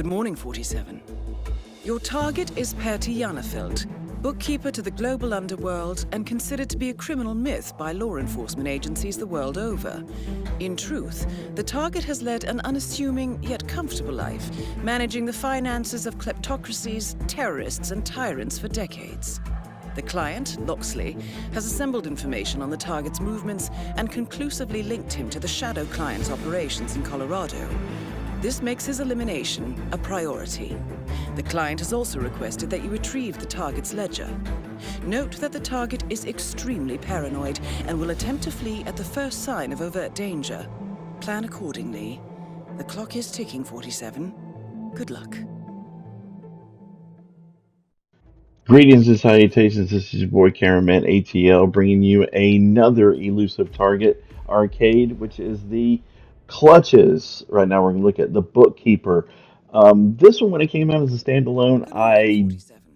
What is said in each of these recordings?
morning, 47. Your target is Perty Janefeld, bookkeeper to the global underworld and considered to be a criminal myth by law enforcement agencies the world over. In truth, the target has led an unassuming yet comfortable life, managing the finances of kleptocracies, terrorists, and tyrants for decades. The client, Loxley, has assembled information on the target's movements and conclusively linked him to the shadow client's operations in Colorado. This makes his elimination a priority. The client has also requested that you retrieve the target's ledger. Note that the target is extremely paranoid and will attempt to flee at the first sign of overt danger. Plan accordingly. The clock is ticking, 47. Good luck. Greetings and salutations, this is your boy Cameraman ATL bringing you another Elusive Target arcade, which is the Clutches. Right now we're going to look at the Bookkeeper. This one, when it came out as a standalone, I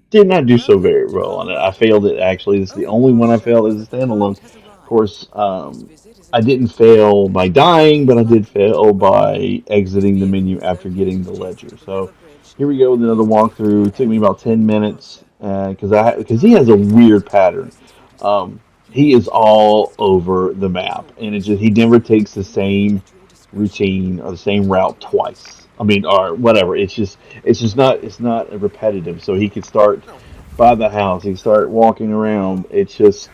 did not do so very well on it. I failed it, actually. This is the only one I failed as a standalone. Of course, I didn't fail by dying, but I did fail by exiting the menu after getting the ledger. So here we go with another walkthrough. It took me about 10 minutes because he has a weird pattern. He is all over the map, and he never takes the same routine or the same route twice. I mean, or whatever. It's not repetitive. So he could start by the house. He can start walking around. It's just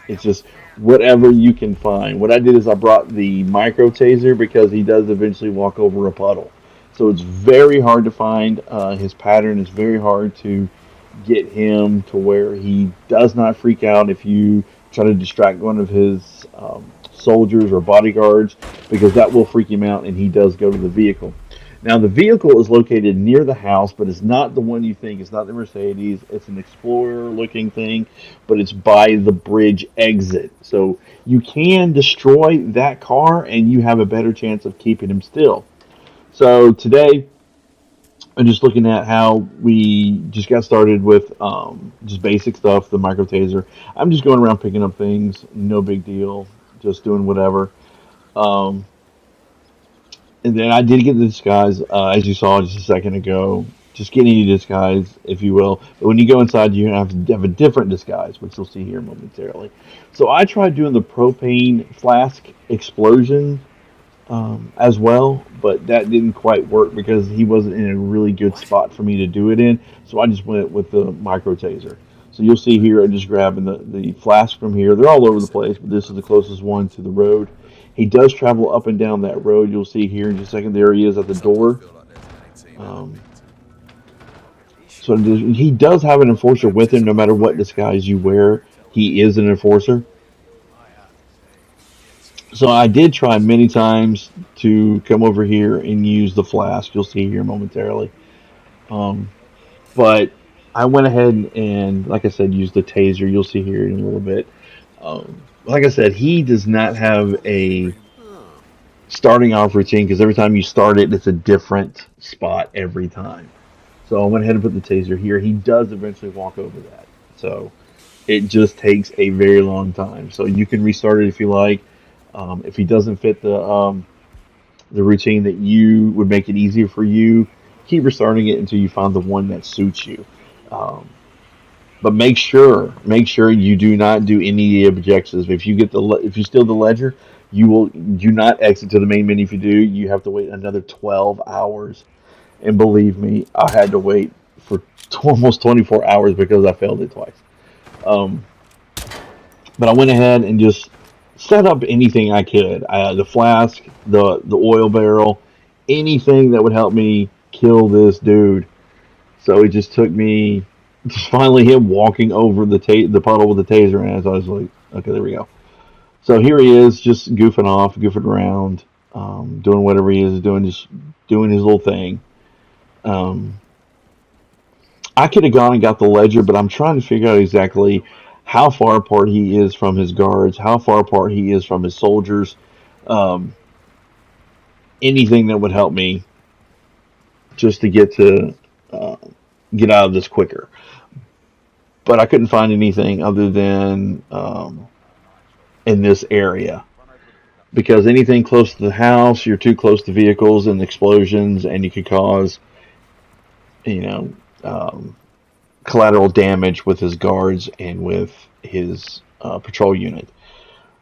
whatever you can find. What I did is I brought the micro taser because he does eventually walk over a puddle. So it's very hard to find his pattern. It's very hard to get him to where he does not freak out if you try to distract one of his soldiers or bodyguards, because that will freak him out and he does go to the vehicle. Now the vehicle is located near the house, but it's not the one you think. It's not the Mercedes. It's an Explorer looking thing, but it's by the bridge exit. So you can destroy that car and you have a better chance of keeping him still. So today I'm just looking at how we just got started with just basic stuff, the micro taser. I'm just going around picking up things, no big deal, just doing whatever. And then I did get the disguise, as you saw just a second ago. Just get any disguise, if you will. But when you go inside, you have to have a different disguise, which you'll see here momentarily. So I tried doing the propane flask explosion as well, but that didn't quite work because he wasn't in a really good spot for me to do it in. So I just went with the micro taser. So you'll see here, I'm just grabbing the flask from here. They're all over the place, but this is the closest one to the road. He does travel up and down that road. You'll see here in just a second, there he is at the door. So he does have an enforcer with him no matter what disguise you wear. He is an enforcer. So I did try many times to come over here and use the flask. You'll see here momentarily. But I went ahead and, like I said, used the taser. You'll see here in a little bit. Like I said, he does not have a starting off routine because every time you start it, it's a different spot every time. So I went ahead and put the taser here. He does eventually walk over that. So it just takes a very long time. So you can restart it if you like. If he doesn't fit the routine that you would make it easier for you, keep restarting it until you find the one that suits you. But make sure you do not do any objectives. If you steal the ledger, you will do not exit to the main menu. If you do, you have to wait another 12 hours. And believe me, I had to wait for almost 24 hours because I failed it twice. But I went ahead and just set up anything I could. The flask, the oil barrel, anything that would help me kill this dude. So it just took me finally him walking over the puddle with the taser in it. So I was like, okay, there we go. So here he is, just goofing around, doing whatever he is doing, just doing his little thing. I could have gone and got the ledger, but I'm trying to figure out exactly how far apart he is from his guards, how far apart he is from his soldiers. Anything that would help me just to get out of this quicker. But I couldn't find anything other than in this area. Because anything close to the house, you're too close to vehicles and explosions, and you could cause you know, um, collateral damage with his guards and with his patrol unit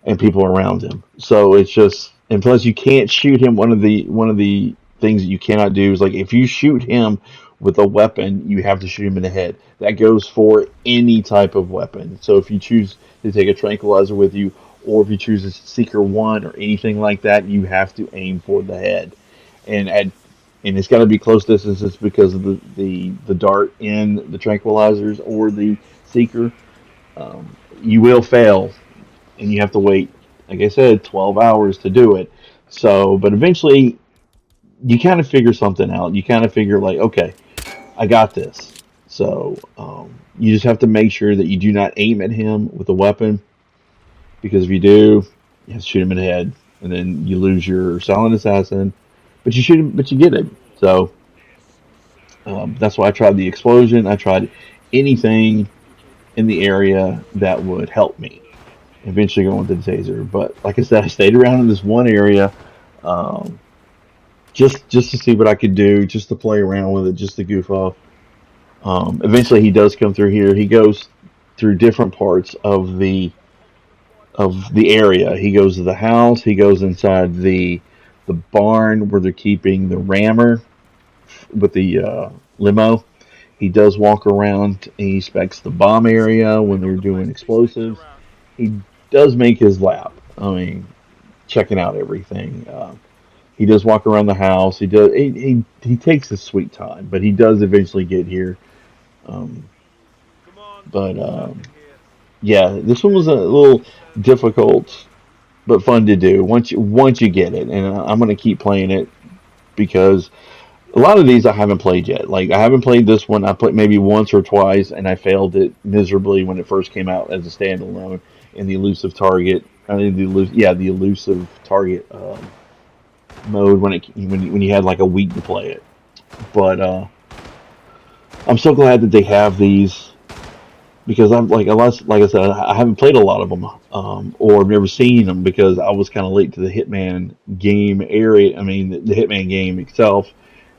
and people around him. So it's just, and plus you can't shoot him. One of the things that you cannot do is like if you shoot him with a weapon, you have to shoot him in the head. That goes for any type of weapon. So if you choose to take a tranquilizer with you, or if you choose a Seeker One or anything like that, you have to aim for the head. And at and it's got to be close distances because of the dart in the tranquilizers or the Seeker. You will fail and you have to wait, like I said, 12 hours to do it. So, but eventually you kind of figure something out. You kind of figure, like, okay, I got this. So, you just have to make sure that you do not aim at him with a weapon because if you do, you have to shoot him in the head and then you lose your silent assassin. But you shoot him, but you get him. So, that's why I tried the explosion. I tried anything in the area that would help me eventually going to the taser. But like I said, I stayed around in this one area, um, just to see what I could do, just to play around with it, just to goof off. Eventually, he does come through here. He goes through different parts of the area. He goes to the house. He goes inside the barn where they're keeping the rammer with the limo. He does walk around and he inspects the bomb area when they're doing explosives. He does make his lap. I mean, checking out everything. He does walk around the house. He does. He takes his sweet time, but he does eventually get here. Um, but yeah, this one was a little difficult, but fun to do once you get it. And I'm gonna keep playing it because a lot of these I haven't played yet. Like I haven't played this one. I played maybe once or twice, and I failed it miserably when it first came out as a standalone in the elusive target. The elusive target mode when you had like a week to play it. But I'm so glad that they have these because I'm like I said, I haven't played a lot of them or I've never seen them because I was kind of late to the Hitman game area. I mean, the Hitman game itself,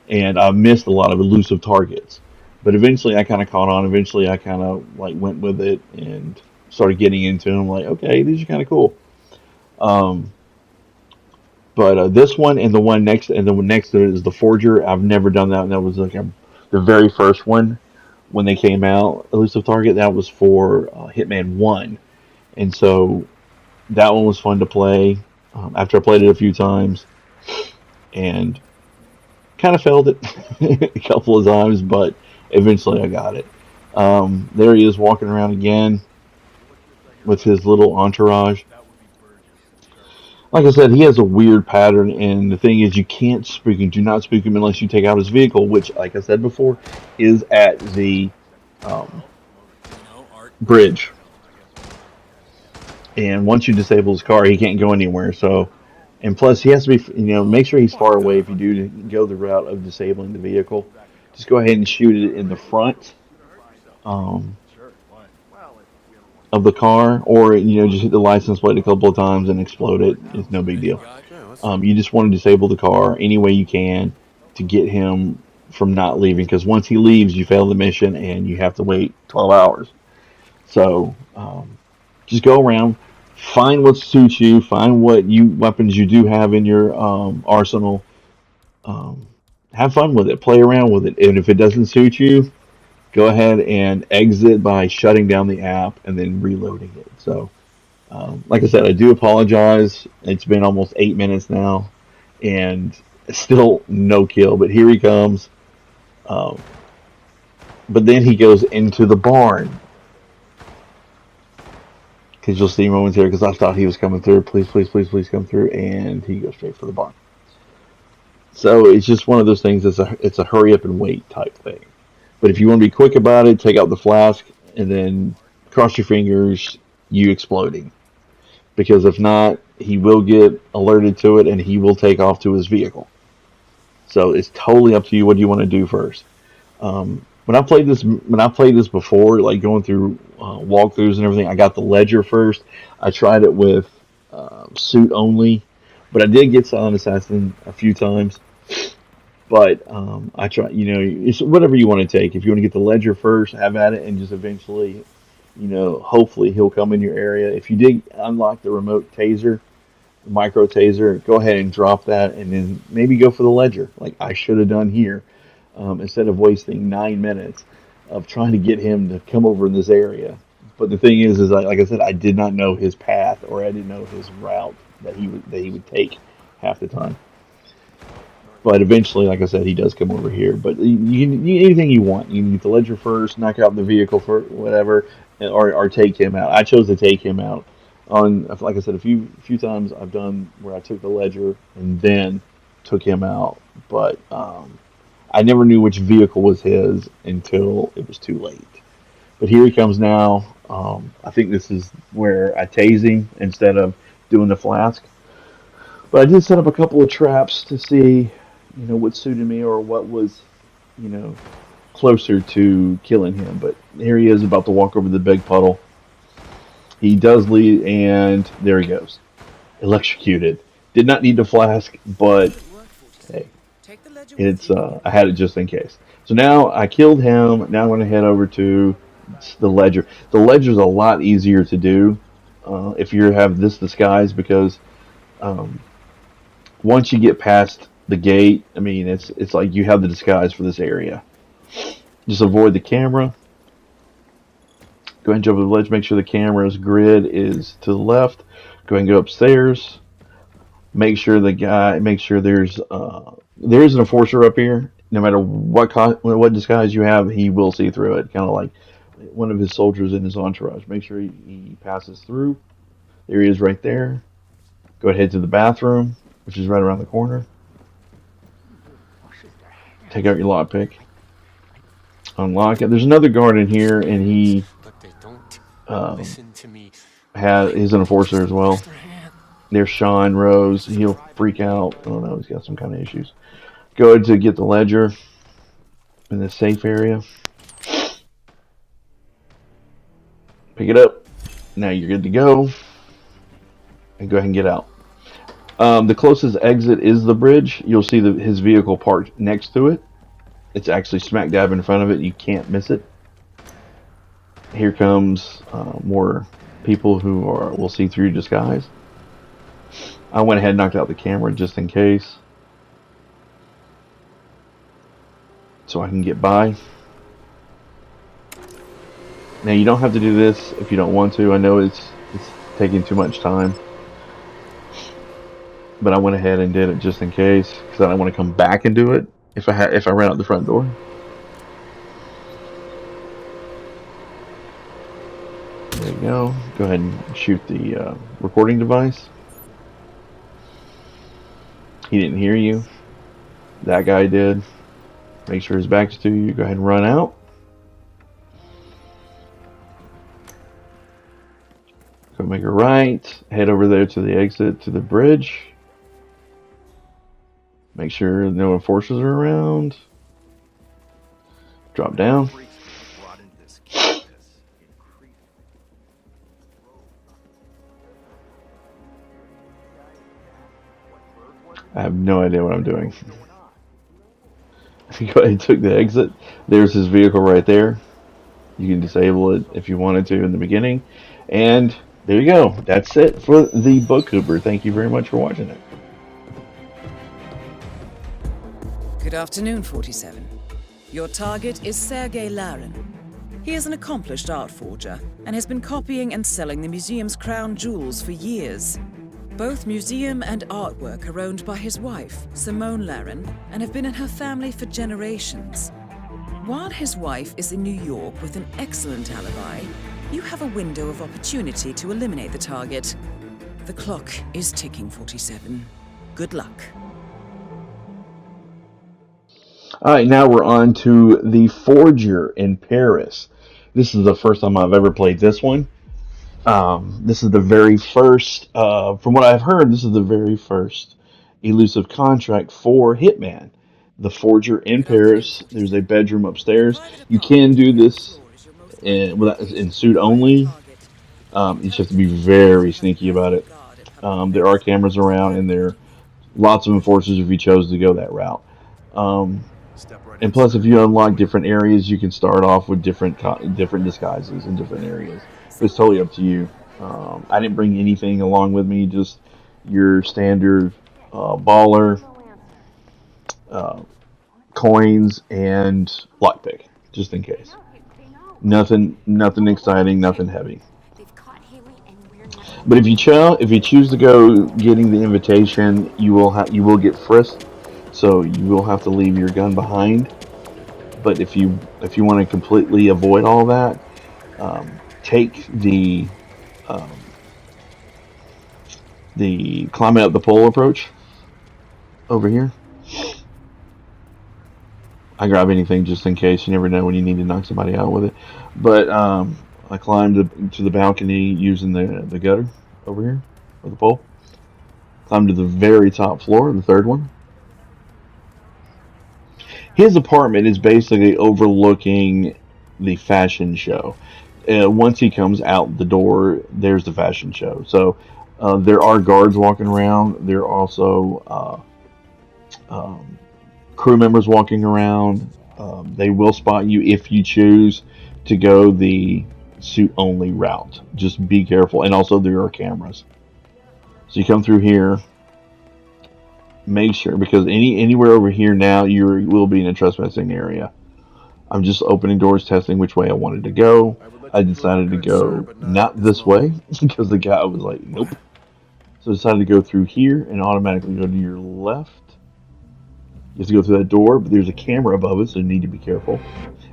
and I missed a lot of elusive targets. But eventually, I kind of caught on. Eventually, I kind of like went with it and started getting into them. Like, okay, these are kind of cool. Um, but this one and the one next and the one next to it is the Forger. I've never done that. And that was like the very first one when they came out. Elusive Target. That was for Hitman One, and so that one was fun to play. After I played it a few times, and kind of failed it a couple of times, but eventually I got it. There he is walking around again with his little entourage. Like I said, he has a weird pattern, and the thing is, you can't spook him. Do not spook him unless you take out his vehicle, which, like I said before, is at the um, bridge. And once you disable his car, he can't go anywhere. So, and plus, he has to be, make sure he's far away if you do go the route of disabling the vehicle. Just go ahead and shoot it in the front um, of the car, or just hit the license plate a couple of times and explode it. It's no big deal. You just want to disable the car any way you can to get him from not leaving, because once he leaves, you fail the mission and you have to wait 12 hours. So just go around, find what suits you, find what weapons you do have in your arsenal. Um, have fun with it, play around with it, and if it doesn't suit you, go ahead and exit by shutting down the app and then reloading it. So, like I said, I do apologize. It's been almost 8 minutes now, and still no kill. But here he comes. Um, but then he goes into the barn because you'll see momentarily. Because I thought he was coming through. Please, please, please, please come through, and he goes straight for the barn. So it's just one of those things. It's a hurry up and wait type thing. But if you want to be quick about it, take out the flask and then cross your fingers, you exploding. Because if not, he will get alerted to it and he will take off to his vehicle. So it's totally up to you. What do you want to do first? When I played this before, like going through walkthroughs and everything, I got the ledger first. I tried it with suit only, but I did get Silent Assassin a few times. But I try, it's whatever you want to take. If you want to get the ledger first, have at it, and just eventually, hopefully he'll come in your area. If you did unlock the remote taser, micro taser, go ahead and drop that, and then maybe go for the ledger, like I should have done here, instead of wasting 9 minutes of trying to get him to come over in this area. But the thing is like I said, I did not know his path, or I didn't know his route that he would take half the time. But eventually, like I said, he does come over here. But anything you want, you can get the ledger first, knock out the vehicle for whatever, or take him out. I chose to take him out. On, like I said, a few times I've done where I took the ledger and then took him out. But I never knew which vehicle was his until it was too late. But here he comes now. I think this is where I tase him instead of doing the flask. But I did set up a couple of traps to see, what suited me or what was, you know, closer to killing him. But here he is about to walk over the big puddle. He does lead, and there he goes. Electrocuted. Did not need the flask, but hey, it's I had it just in case. So now I killed him. Now I'm going to head over to the ledger. The ledger's a lot easier to do if you have this disguise because um, once you get past the gate, I mean it's like you have the disguise for this area. Just avoid the camera. Go ahead and jump over the ledge. Make sure the camera's grid is to the left. Go ahead and go upstairs. Make sure there is an enforcer up here. No matter what disguise you have, he will see through it. Kind of like one of his soldiers in his entourage. Make sure he passes through. There he is right there. Go ahead to the bathroom, which is right around the corner. Take out your lockpick. Unlock it. There's another guard in here, and he is an enforcer as well. There's Sean Rose. He'll freak out. I don't know. He's got some kind of issues. Go ahead to get the ledger in the safe area. Pick it up. Now you're good to go. And go ahead and get out. The closest exit is the bridge. You'll see his vehicle parked next to it. It's actually smack dab in front of it. You can't miss it. Here comes more people who will see through disguise. I went ahead and knocked out the camera just in case, so I can get by. Now you don't have to do this if you don't want to. I know it's taking too much time, but I went ahead and did it just in case because I don't want to come back and do it if I ran out the front door. There you go. Go ahead and shoot the recording device. He didn't hear you. That guy did. Make sure his back's to you. Go ahead and run out. Go make a right. Head over there to the exit to the bridge. Make sure no enforcers are around. Drop down. I have no idea what I'm doing. Go ahead and took the exit. There's his vehicle right there. You can disable it if you wanted to in the beginning. And there you go. That's it for the Bookkeeper. Thank you very much for watching it. Good afternoon, 47. Your target is Sergei Larin. He is an accomplished art forger and has been copying and selling the museum's crown jewels for years. Both museum and artwork are owned by his wife, Simone Larin, and have been in her family for generations. While his wife is in New York with an excellent alibi, you have a window of opportunity to eliminate the target. The clock is ticking, 47. Good luck. All right, now we're on to the Forger in Paris. This is the first time I've ever played this one. This is the very first, from what I've heard, this is the very first elusive contract for Hitman. The Forger in Paris. There's a bedroom upstairs. You can do this in suit only. You just have to be very sneaky about it. There are cameras around, and there are lots of enforcers if you chose to go that route. And plus, if you unlock different areas, you can start off with different disguises in different areas. But it's totally up to you. I didn't bring anything along with me, just your standard baller, uh, coins, and lockpick, just in case. Nothing exciting, nothing heavy. But if you choose to go getting the invitation, you will get frisked, so you will have to leave your gun behind. But if you want to completely avoid all that, take um, the climbing up the pole approach over here. I grab anything just in case. You never know when you need to knock somebody out with it. But I climbed to the balcony using the gutter over here with the pole. Climbed to the very top floor, the third one. His apartment is basically overlooking the fashion show. Once he comes out the door, there's the fashion show. So there are guards walking around. There are also crew members walking around. They will spot you if you choose to go the suit only route. Just be careful. And also, there are cameras. So you come through here. Make sure, because anywhere over here now, you will be in a trespassing area. I'm just opening doors, testing which way I wanted to go. I decided to go not this way because the guy was like, nope. So I decided to go through here and automatically go to your left. You have to go through that door, but there's a camera above it, so you need to be careful.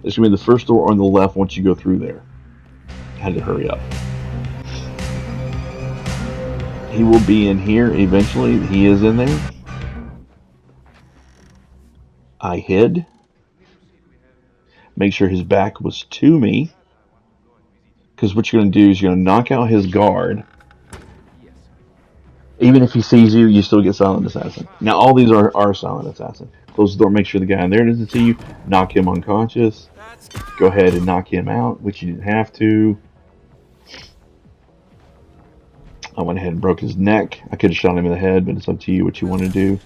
It's going to be the first door on the left once you go through there. I had to hurry up. He will be in here eventually. He is in there. I hid. Make sure his back was to me. Because what you're going to do is you're going to knock out his guard. Even if he sees you, you still get silent assassin. Now, all these are silent assassin. Close the door, make sure the guy in there doesn't see you. Knock him unconscious. Go ahead and knock him out, which you didn't have to. I went ahead and broke his neck. I could have shot him in the head, but it's up to you what you want to do.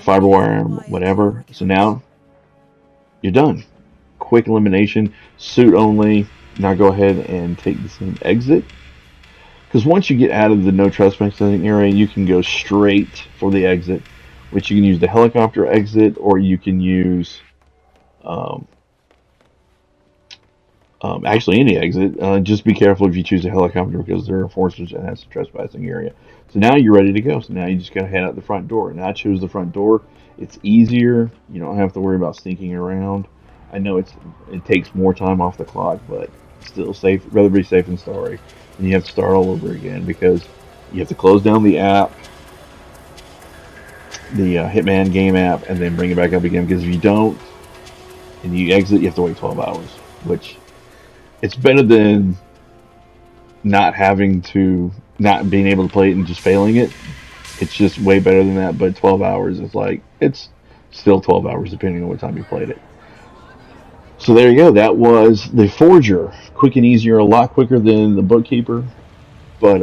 Fiber wire him, whatever. So now, you're done. Quick elimination, suit only. Now go ahead and take the same exit. Because once you get out of the no trespassing area, you can go straight for the exit, which you can use the helicopter exit, or you can use actually any exit. Just be careful if you choose a helicopter because there are forces that has a trespassing area. So now you're ready to go. So now you just gotta head out the front door. Now I chose the front door. It's easier. You don't have to worry about sneaking around. I know it takes more time off the clock, but still safe. Rather be safe than sorry. And you have to start all over again because you have to close down the app, the Hitman game app, and then bring it back up again. Because if you don't, and you exit, you have to wait 12 hours, which it's better than not being able to play it and just failing it. It's just way better than that. But 12 hours is it's still 12 hours depending on what time you played it. So there you go. That was the Forger. Quick and easier, a lot quicker than the Bookkeeper. But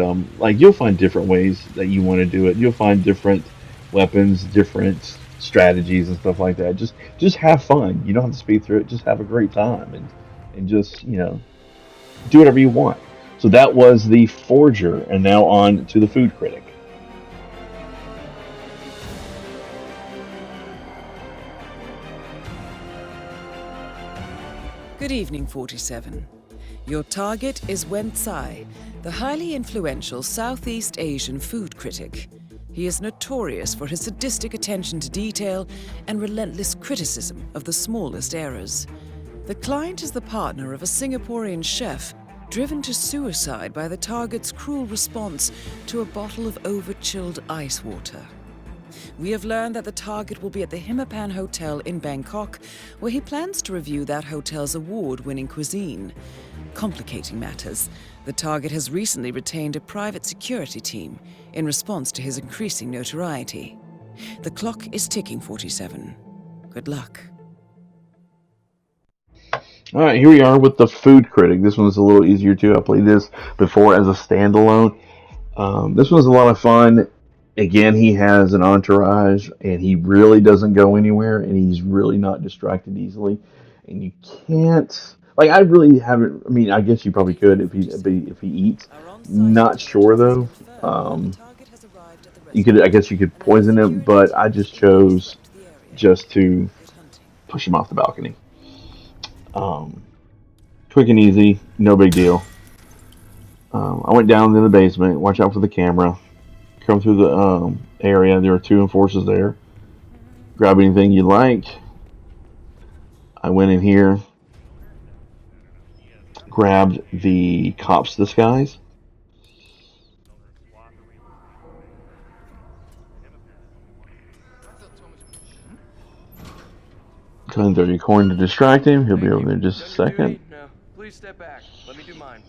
you'll find different ways that you want to do it. You'll find different weapons, different strategies and stuff like that. Just have fun. You don't have to speed through it. Just have a great time and just do whatever you want. So that was the Forger, and now on to the Food Critic. Good evening, 47. Your target is Wen Tsai, the highly influential Southeast Asian food critic. He is notorious for his sadistic attention to detail and relentless criticism of the smallest errors. The client is the partner of a Singaporean chef driven to suicide by the target's cruel response to a bottle of over-chilled ice water. We have learned that the target will be at the Hitman Hotel in Bangkok, where he plans to review that hotel's award-winning cuisine. Complicating matters, the target has recently retained a private security team in response to his increasing notoriety. The clock is ticking, 47. Good luck. All right, here we are with the Food Critic. This one's a little easier too. I played this before as a standalone. This one's a lot of fun. Again, he has an entourage, and he really doesn't go anywhere, and he's really not distracted easily. And you can't like I really haven't. I mean, I guess you probably could if he eats. Our on-site Not sure intelligence has though. confirmed that the Um, target has arrived at the you could I reservoir, guess you could and our poison him, security but I team just has already chose mapped the area. just to Good hunting. push him off the balcony. Um, Quick and easy, no big deal. I went down in the basement. Watch out for the camera. Come through the area. There are two enforcers there. Grab anything you like. I went in here, grabbed the cop's disguise. Go ahead and throw your coin to distract him. He'll be over there in just a second. Now, please step back. Let me do mine.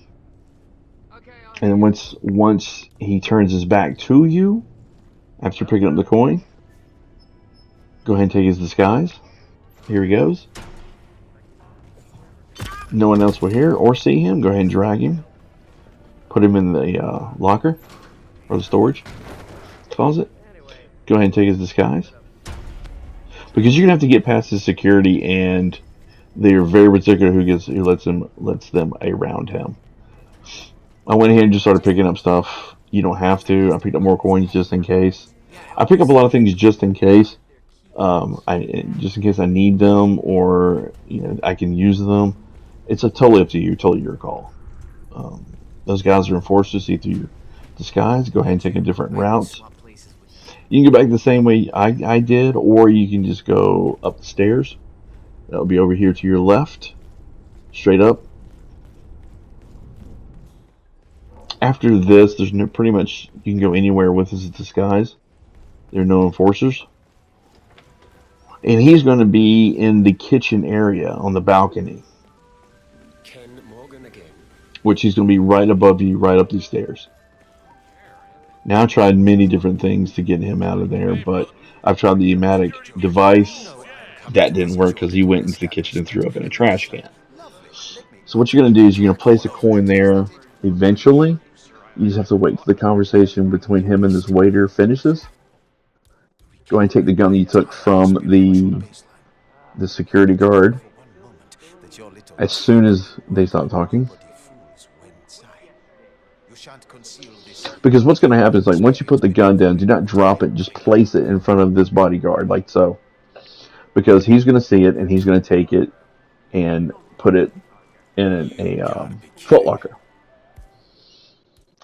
And once he turns his back to you, after picking up the coin, go ahead and take his disguise. Here he goes. No one else will hear or see him. Go ahead and drag him. Put him in the locker or the storage closet. Go ahead and take his disguise. Because you're gonna have to get past his security, and they're very particular who lets them around him. I went ahead and just started picking up stuff. You don't have to. I picked up more coins just in case. I pick up a lot of things just in case. Just in case I need them or I can use them. It's totally up to you. Totally your call. Those guys are enforcers. See through your disguise. Go ahead and take a different route. You can go back the same way I did, or you can just go up the stairs. That'll be over here to your left, straight up. After this, there's pretty much you can go anywhere with his disguise. There are no enforcers. And he's going to be in the kitchen area on the balcony, which he's going to be right above you, right up these stairs. Now I tried many different things to get him out of there, but I've tried the pneumatic device. That didn't work because he went into the kitchen and threw up in a trash can. So what you're going to do is you're going to place a coin there eventually. You just have to wait till the conversation between him and this waiter finishes. Go ahead and take the gun that you took from the security guard as soon as they stop talking. Because what's going to happen is, like, once you put the gun down, do not drop it. Just place it in front of this bodyguard, like so. Because he's going to see it, and he's going to take it and put it in a footlocker.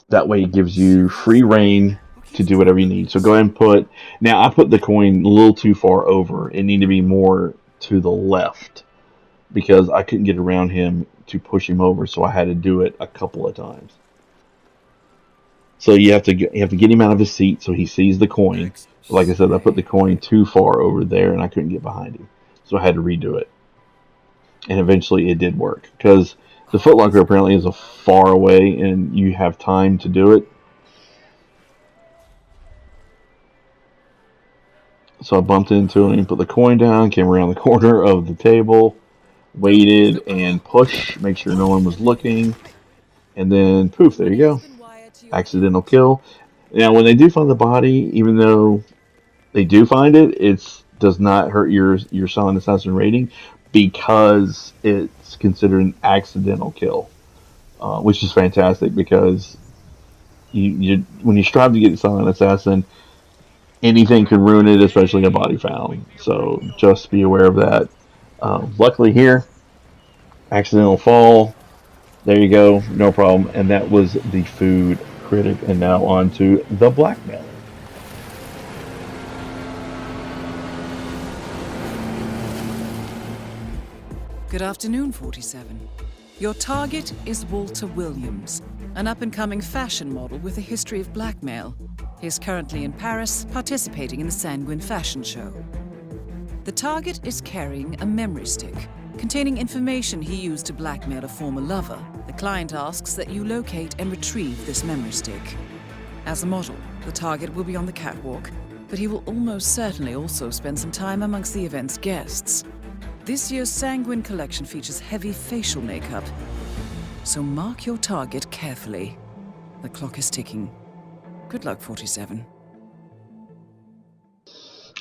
That way it gives you free reign to do whatever you need. So go ahead and put... Now, I put the coin a little too far over. It needed to be more to the left because I couldn't get around him to push him over, so I had to do it a couple of times. So you have to get him out of his seat so he sees the coin. Like I said, I put the coin too far over there, and I couldn't get behind him. So I had to redo it. And eventually it did work. Because the footlocker apparently is a far away, and you have time to do it. So I bumped into him, put the coin down, came around the corner of the table, waited, and pushed, make sure no one was looking. And then, poof, there you go. Accidental kill. Now, when they do find the body, even though they do find it, it does not hurt your silent assassin rating because it's considered an accidental kill, which is fantastic because when you strive to get silent assassin, anything can ruin it, especially a body found. So just be aware of that. Luckily here, accidental fall. There you go, no problem. And that was the Food Critic, and now on to the Blackmailer. Good afternoon, 47. Your target is Walter Williams, an up-and-coming fashion model with a history of blackmail. He is currently in Paris, participating in the Sanguine fashion show. The target is carrying a memory stick containing information he used to blackmail a former lover. The client asks that you locate and retrieve this memory stick. As a model, the target will be on the catwalk, but he will almost certainly also spend some time amongst the event's guests. This year's Sanguine collection features heavy facial makeup, so mark your target carefully. The clock is ticking. Good luck, 47.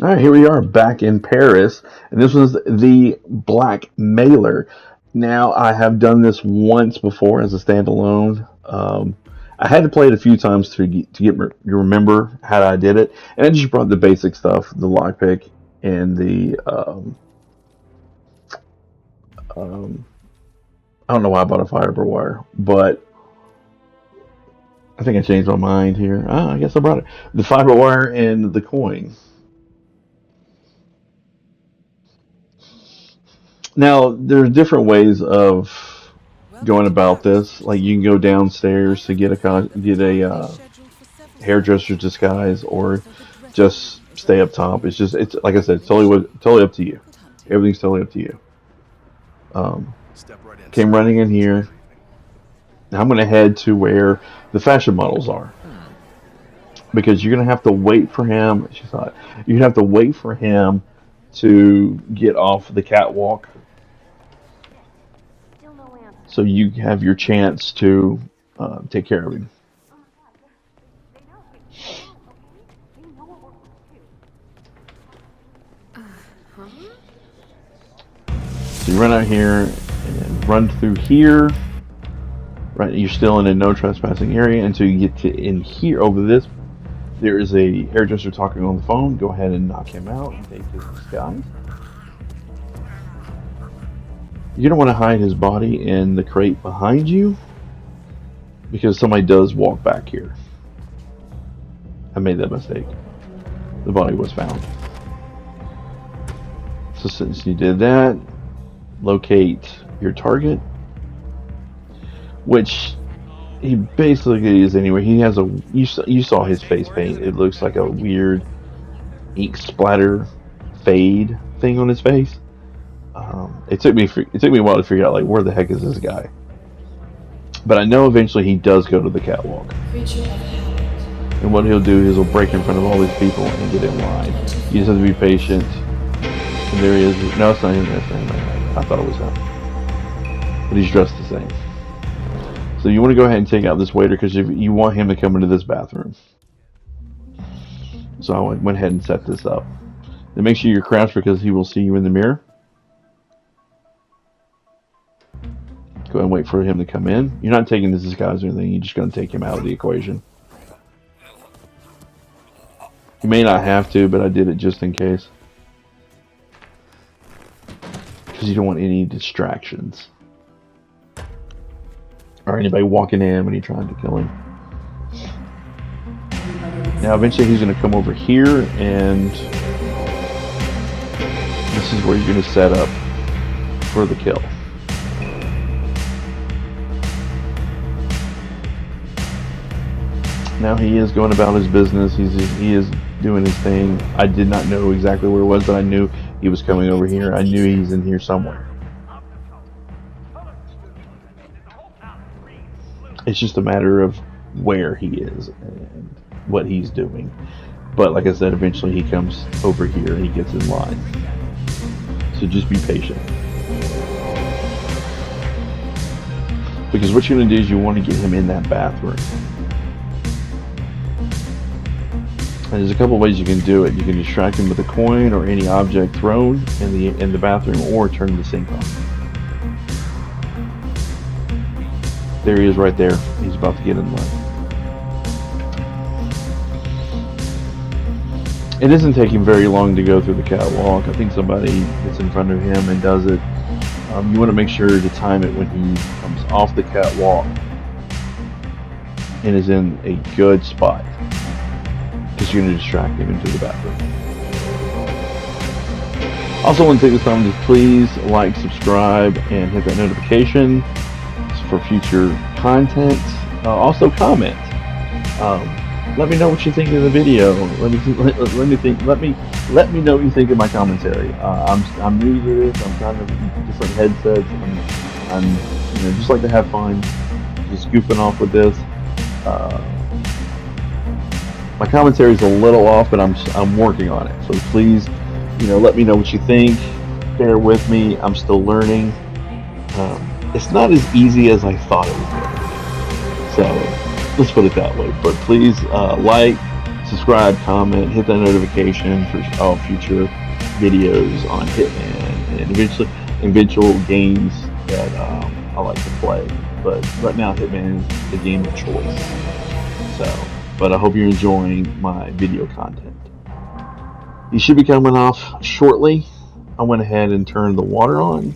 All right, here we are back in Paris, and this was the Blackmailer. Now, I have done this once before as a standalone. I had to play it a few times to remember how I did it, and I just brought the basic stuff, the lockpick and the um, I don't know why I bought a fiber wire, but I think I changed my mind here. I guess I brought it. The fiber wire and the coin. Now, there's different ways of Welcome going to about Paris, this. Like you can go downstairs to get a scheduled for several hairdresser's disguise, or so the dressing just was stay up ready. top. It's like I said, it's totally up to you. Chocolate hunting. Everything's totally up to you. Um, Step right in, Came sir. running in Enjoy here. your evening. Now I'm going to head to where the fashion models are, because you're going to have to wait for him. She thought you're going to have to wait for him to get off the catwalk, so you have your chance to take care of him. So you run out here and run through here. Right, you're still in a no trespassing area until you get to in here. Over this, there is a hairdresser talking on the phone. Go ahead and knock him out and take his disguise. You don't want to hide his body in the crate behind you, because somebody does walk back here. I made that mistake. The body was found. So since you did that, locate your target, which he basically is anywhere. He has a you saw his face paint. It looks like a weird ink splatter fade thing on his face. It took me a while to figure out like where the heck is this guy. But I know eventually he does go to the catwalk. And what he'll do is he'll break in front of all these people and get in line. You just have to be patient. And there he is. No, it's not him. That's not him. I thought it was him. But he's dressed the same. So you want to go ahead and take out this waiter, because you want him to come into this bathroom. So I went ahead and set this up. Then make sure you're crouched, because he will see you in the mirror. Go ahead and wait for him to come in. You're not taking this disguise or anything. You're just going to take him out of the equation. You may not have to, but I did it just in case. Because you don't want any distractions. Or anybody walking in when you're trying to kill him. Now eventually he's going to come over here, and this is where you're going to set up for the kill. Now he is going about his business. He is doing his thing. I did not know exactly where it was, but I knew he was coming over here. I knew he's in here somewhere. It's just a matter of where he is and what he's doing. But like I said, eventually he comes over here and he gets in line. So just be patient. Because what you're going to do is you want to get him in that bathroom. And there's a couple ways you can do it. You can distract him with a coin or any object thrown in the bathroom, or turn the sink on. There he is right there. He's about to get in line. It doesn't take him very long to go through the catwalk. I think somebody gets in front of him and does it. You want to make sure to time it when he comes off the catwalk and is in a good spot, because you're going to distract him into the bathroom. Also want to take this time to please like, subscribe, and hit that notification for future content. Also comment. Let me know what you think of the video. Let me know what you think of my commentary. I'm new to this. I'm trying to different headsets. I'm just like to have fun, just goofing off with this. My commentary is a little off, but I'm working on it. So please, let me know what you think. Bear with me. I'm still learning. It's not as easy as I thought it was going to be. So let's put it that way. But please like, subscribe, comment, hit that notification for all future videos on Hitman and eventual games that I like to play. But right now, Hitman is the game of choice. So, but I hope you're enjoying my video content. He should be coming off shortly. I went ahead and turned the water on.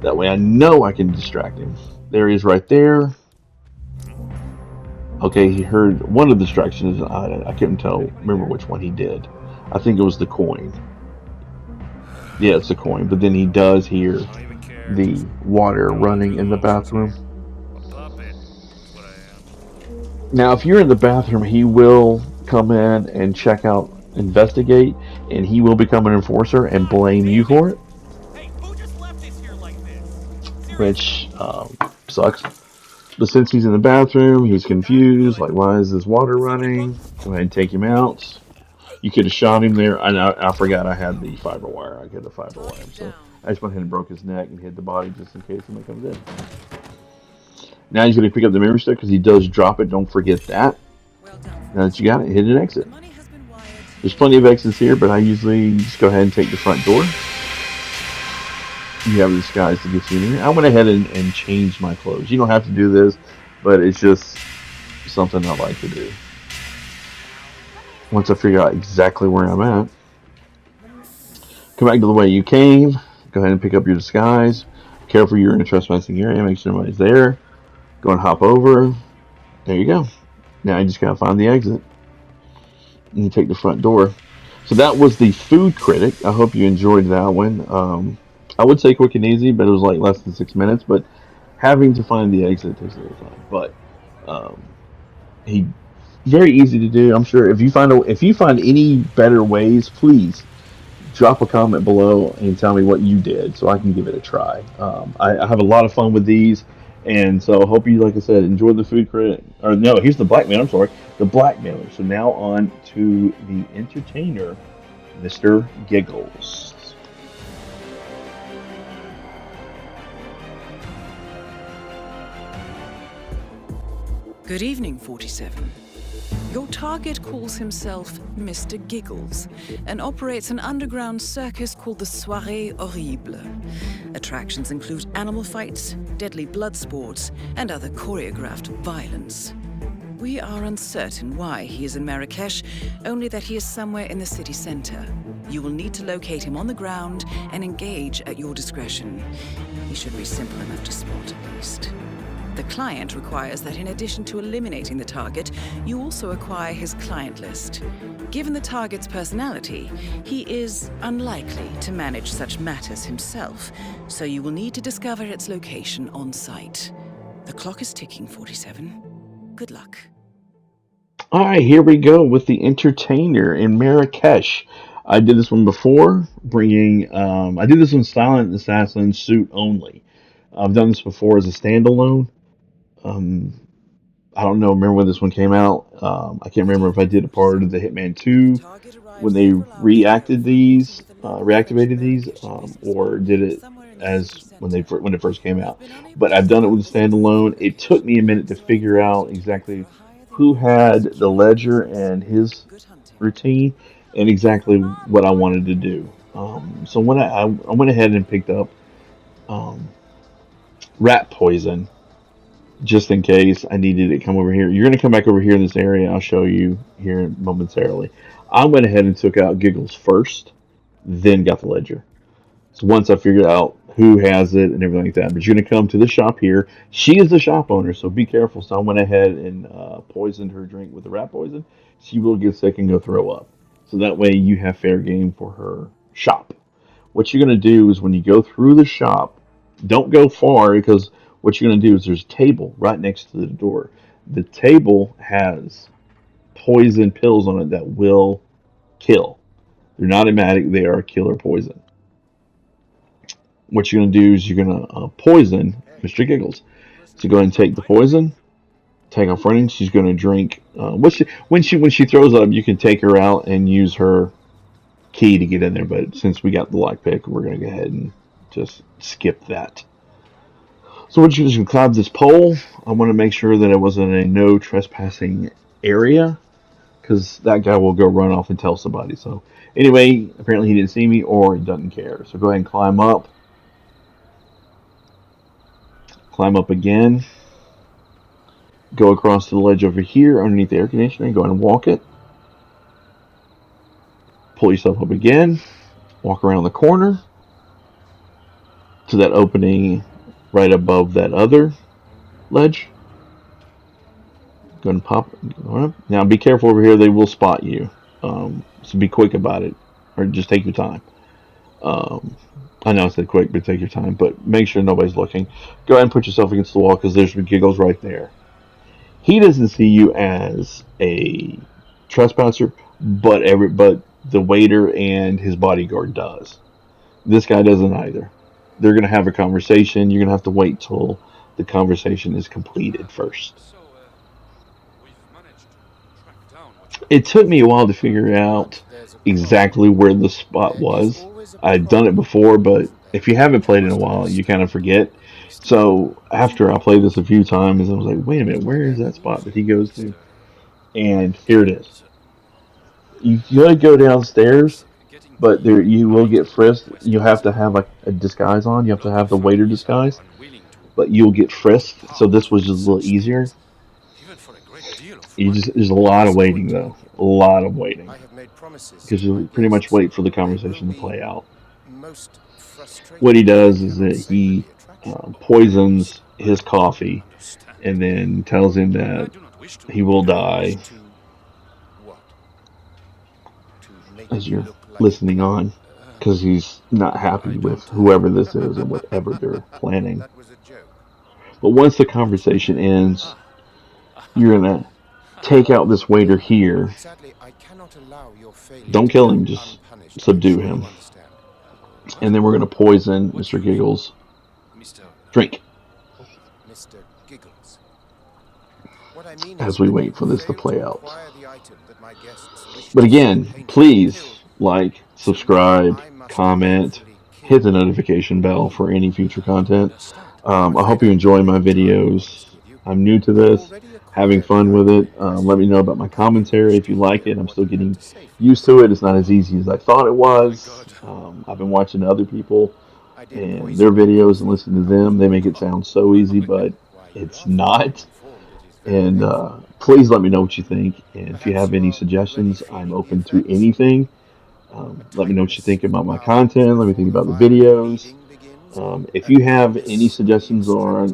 That way I know I can distract him. There he is right there. Okay, he heard one of the distractions. I couldn't remember which one he did. I think it was the coin. Yeah, it's the coin. But then he does hear the water running in the bathroom. Now, if you're in the bathroom, he will come in and check out, investigate, and he will become an enforcer and blame you for it. Which sucks. But since he's in the bathroom, he's confused. Like, why is this water running? Go ahead and take him out. You could have shot him there. I forgot I had the fiber wire. I got the fiber wire. So I just went ahead and broke his neck and hit the body just in case somebody comes in. Now he's going to pick up the memory stick because he does drop it. Don't forget that. Now that you got it, hit an exit. There's plenty of exits here, but I usually just go ahead and take the front door. You have a disguise to get you in here. I went ahead and changed my clothes. You don't have to do this, but it's just something I like to do. Once I figure out exactly where I'm at, come back to the way you came. Go ahead and pick up your disguise. Careful, you're in a trespassing area. Make sure nobody's there. Go and hop over. There you go. Now you just gotta find the exit. And you take the front door. So that was the Food Critic. I hope you enjoyed that one. I would say quick and easy, but it was like less than 6 minutes. But having to find the exit takes a little time. But he very easy to do. I'm sure if you find any better ways, please drop a comment below and tell me what you did so I can give it a try. I have a lot of fun with these, and so I hope you, like I said, enjoy the Food Critic. Or no, here's the Blackmailer. I'm sorry, the Blackmailer. So now on to the entertainer, Mr. Giggles. Good evening, 47. Your target calls himself Mr. Giggles and operates an underground circus called the Soirée Horrible. Attractions include animal fights, deadly blood sports, and other choreographed violence. We are uncertain why he is in Marrakesh, only that he is somewhere in the city center. You will need to locate him on the ground and engage at your discretion. He should be simple enough to spot at least. The client requires that in addition to eliminating the target, you also acquire his client list. Given the target's personality, he is unlikely to manage such matters himself, so you will need to discover its location on site. The clock is ticking, 47. Good luck. All right, here we go with the entertainer in Marrakesh. I did this one before, I did this one Silent Assassin suit only. I've done this before as a standalone. I don't know. Remember when this one came out? I can't remember if I did a part of the Hitman 2 when they reactivated these, or did it as when it first came out. But I've done it with a standalone. It took me a minute to figure out exactly who had the ledger and his routine, and exactly what I wanted to do. So when I went ahead and picked up rat poison just in case I needed to come over here. You're going to come back over here in this area. I'll show you here momentarily. I went ahead and took out Giggles first, then got the ledger. So once I figured out who has it and everything like that. But you're going to come to the shop here. She is the shop owner, so be careful. So I went ahead and poisoned her drink with the rat poison. She will get sick and go throw up. So that way you have fair game for her shop. What you're going to do is when you go through the shop, don't go far because what you're going to do is there's a table right next to the door. The table has poison pills on it that will kill. They're not automatic, they are killer poison. What you're going to do is you're going to poison Mr. Giggles. So go ahead and take the poison, take off running. She's going to drink. When she throws up, you can take her out and use her key to get in there. But since we got the lockpick, we're going to go ahead and just skip that. So what you do is you climb this pole. I want to make sure that it wasn't a no trespassing area. because that guy will go run off and tell somebody. So anyway, apparently he didn't see me or he doesn't care. So go ahead and climb up. Climb up again. Go across to the ledge over here underneath the air conditioner. Go ahead and walk it. Pull yourself up again. Walk around the corner to that opening right above that other ledge. Go ahead and pop. Now be careful over here. They will spot you. So be quick about it, or just take your time. I know I said quick, but take your time. But make sure nobody's looking. Go ahead and put yourself against the wall because there's Giggles right there. He doesn't see you as a trespasser, but the waiter and his bodyguard does. This guy doesn't either. They're going to have a conversation. You're going to have to wait till the conversation is completed first. It took me a while to figure out exactly where the spot was. I'd done it before, but if you haven't played in a while, you kind of forget. So after I played this a few times, I was like, wait a minute, where is that spot that he goes to? And here it is. You gotta go downstairs, but there you will get frisked. You have to have a disguise on. You have to have the waiter disguise, but you'll get frisked. So this was just a little easier. There's a lot of waiting though, a lot of waiting, because you pretty much wait for the conversation to play out. What he does is that he poisons his coffee, and then tells him that he will die. As you're listening on, because he's not happy with whoever this is and whatever they're planning. But once the conversation ends, you're gonna take out this waiter here. Don't kill him, just subdue him. And then we're gonna poison Mr. Giggles' drink. As we wait for this to play out. But again, please like, subscribe, comment, hit the notification bell for any future content. I hope you enjoy my videos. I'm new to this, having fun with it. Let me know about my commentary if you like it. I'm still getting used to it. It's not as easy as I thought it was. I've been watching other people and their videos and listening to them. They make it sound so easy, but it's not. And please let me know what you think. And if you have any suggestions, I'm open to anything. Let me know what you think about my content. Let me think about the videos. If you have any suggestions on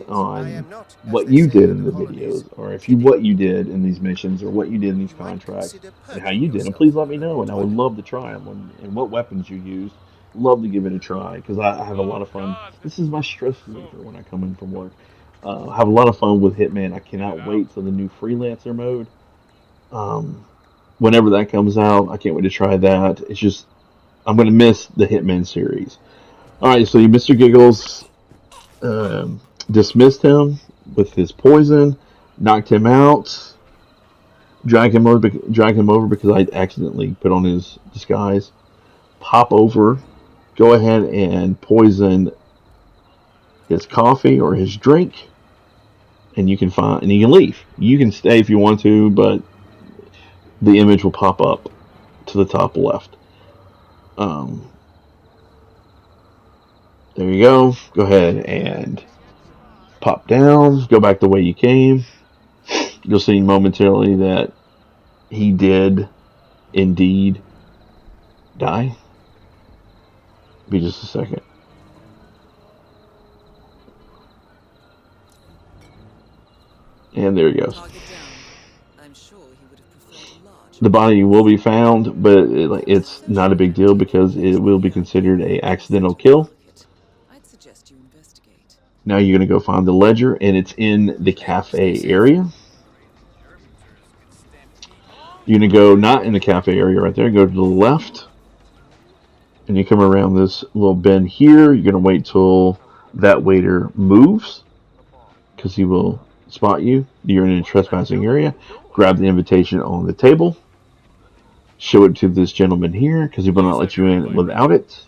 what you did in the videos, or what you did in these missions, or what you did in these contracts, and how you did them, please let me know. And I would love to try them. And what weapons you used, love to give it a try because I have a lot of fun. This is my stress reliever when I come in from work. I have a lot of fun with Hitman. I cannot wait for the new freelancer mode. Whenever that comes out, I can't wait to try that. It's just I'm gonna miss the Hitman series. All right, so Mr. Giggles dismissed him with his poison, knocked him out, drag him over because I accidentally put on his disguise. Pop over, go ahead and poison his coffee or his drink, and you can leave. You can stay if you want to, but the image will pop up to the top left. There you go. Go ahead and pop down. Go back the way you came. You'll see momentarily that he did indeed die. Be just a second. And there he goes. The body will be found, but it's not a big deal because it will be considered an accidental kill. Now you're going to go find the ledger, and it's in the cafe area. You're going to go not in the cafe area right there. Go to the left, and you come around this little bend here. You're going to wait till that waiter moves because he will spot you. You're in a trespassing area. Grab the invitation on the table. Show it to this gentleman here because he will not let you in without it.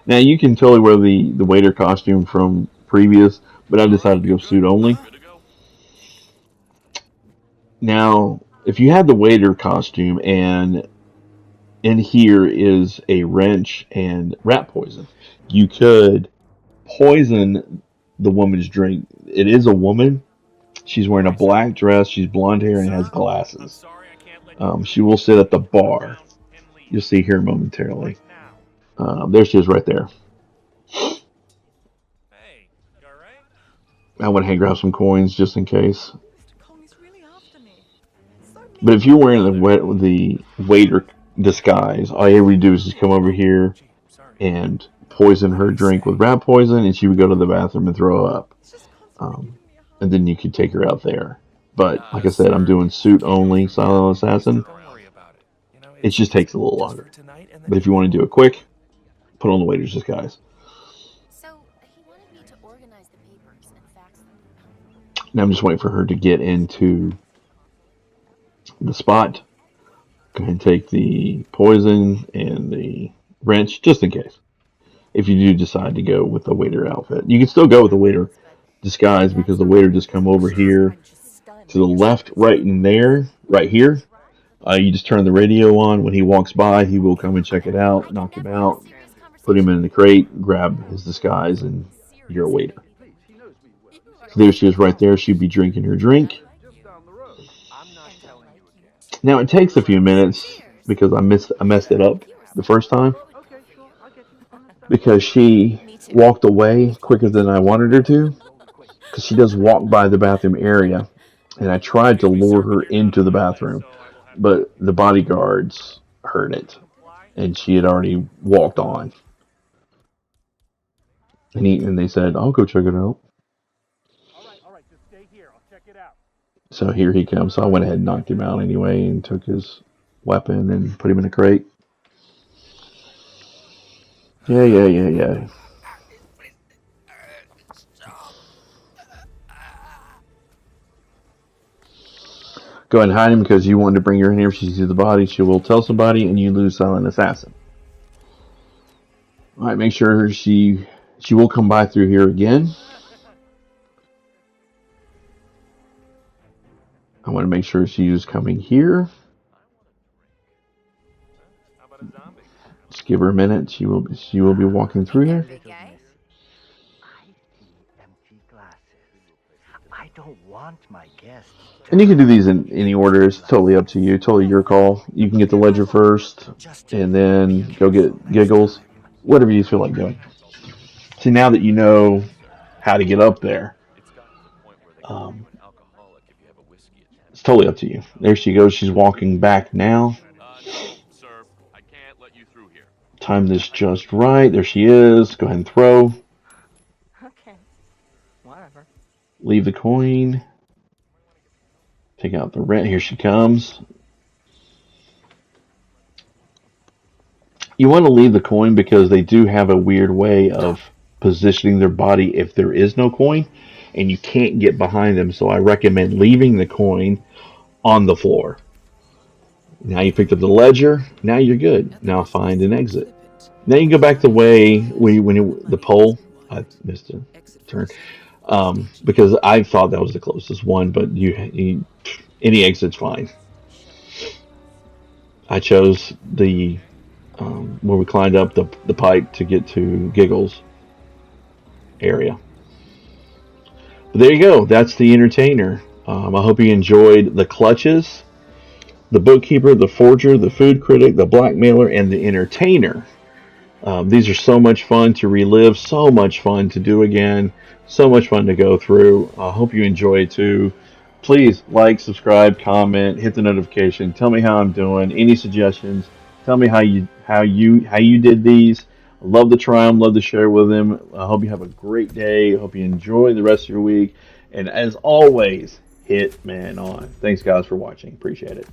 Now you can totally wear the waiter costume from previous, but I decided to go suit only. Now if you had the waiter costume and in here is a wrench and rat poison, you could poison the woman's drink. It is a woman. She's wearing a black dress. She's blonde hair and has glasses. She will sit at the bar. You'll see here momentarily. There she is right there. I went ahead and grabbed some coins just in case. But if you're wearing the waiter disguise, all you would do is just come over here and poison her drink with rat poison, and she would go to the bathroom and throw up. And then you could take her out there. But like I said, I'm doing suit only, silent assassin. It just takes a little longer. But if you want to do it quick, put on the waiter's disguise. So he wanted me to organize the papers and fax them. Now I'm just waiting for her to get into the spot. Go ahead and take the poison and the wrench, just in case. If you do decide to go with the waiter outfit, you can still go with the waiter disguise because the waiter just come over here to the left, right in there, right here. You just turn the radio on. When he walks by, he will come and check it out, knock him out, put him in the crate, grab his disguise, and you're a waiter. So there she is right there. She'd be drinking her drink. Now it takes a few minutes because I messed it up the first time because she walked away quicker than I wanted her to because she does walk by the bathroom area, and I tried to lure her into the bathroom, but the bodyguards heard it, and she had already walked on. And they said, "I'll go check it out." All right, just stay here. I'll check it out. So here he comes. So I went ahead and knocked him out anyway, and took his weapon and put him in a crate. Yeah. Go ahead and hide him because you wanted to bring her in here. If she sees the body, she will tell somebody, and you lose silent assassin. All right, make sure she will come by through here again. I want to make sure she is coming here. Just give her a minute. She will be walking through here. I don't want my guests. And you can do these in any order. It's totally up to you. Totally your call. You can get the ledger first, and then go get giggles. Whatever you feel like doing. See, now that you know how to get up there, it's totally up to you. There she goes. She's walking back now. Time this just right. There she is. Go ahead and throw. Okay. Whatever. Leave the coin. Take out the rent. Here she comes. You want to leave the coin because they do have a weird way of positioning their body if there is no coin, and you can't get behind them. So I recommend leaving the coin on the floor. Now you picked up the ledger. Now you're good. Now find an exit. Now you can go back the way the pole. I missed a turn because I thought that was the closest one, but you any exit's fine. I chose the where we climbed up the pipe to get to Giggles area. But there you go. That's the entertainer. I hope you enjoyed the clutches, the bookkeeper, the forger, the food critic, the blackmailer, and the entertainer. These are so much fun to relive, so much fun to do again, so much fun to go through. I hope you enjoy it too. Please like, subscribe, comment, hit the notification. Tell me how I'm doing. Any suggestions? Tell me how you did these. I love to try them. Love to share with them. I hope you have a great day. I hope you enjoy the rest of your week. And as always, Hitman on. Thanks, guys, for watching. Appreciate it.